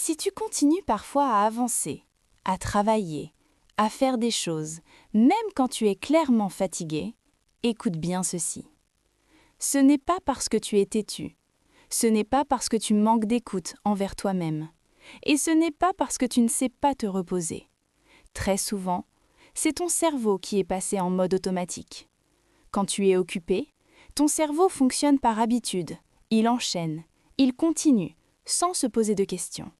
Si tu continues parfois à avancer, à travailler, à faire des choses, même quand tu es clairement fatigué, écoute bien ceci. Ce n'est pas parce que tu es têtu, ce n'est pas parce que tu manques d'écoute envers toi-même, et ce n'est pas parce que tu ne sais pas te reposer. Très souvent, c'est ton cerveau qui est passé en mode automatique. Quand tu es occupé, ton cerveau fonctionne par habitude, il enchaîne, il continue, sans se poser de questions.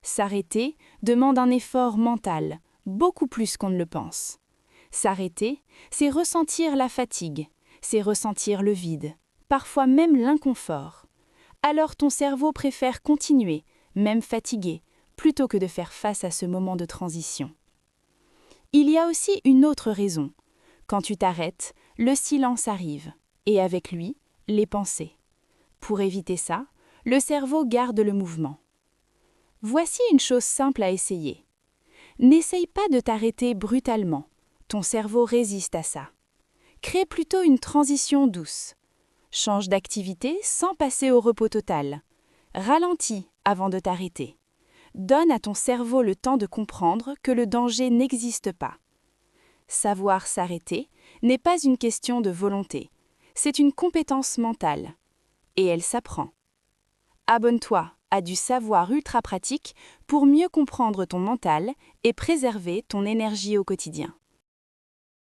S'arrêter demande un effort mental, beaucoup plus qu'on ne le pense. S'arrêter, c'est ressentir la fatigue, c'est ressentir le vide, parfois même l'inconfort. Alors ton cerveau préfère continuer, même fatigué, plutôt que de faire face à ce moment de transition. Il y a aussi une autre raison. Quand tu t'arrêtes, le silence arrive, et avec lui, les pensées. Pour éviter ça, le cerveau garde le mouvement. Voici une chose simple à essayer. N'essaye pas de t'arrêter brutalement. Ton cerveau résiste à ça. Crée plutôt une transition douce. Change d'activité sans passer au repos total. Ralentis avant de t'arrêter. Donne à ton cerveau le temps de comprendre que le danger n'existe pas. Savoir s'arrêter n'est pas une question de volonté. C'est une compétence mentale. Et elle s'apprend. Abonne-toi à du savoir ultra pratique pour mieux comprendre ton mental et préserver ton énergie au quotidien.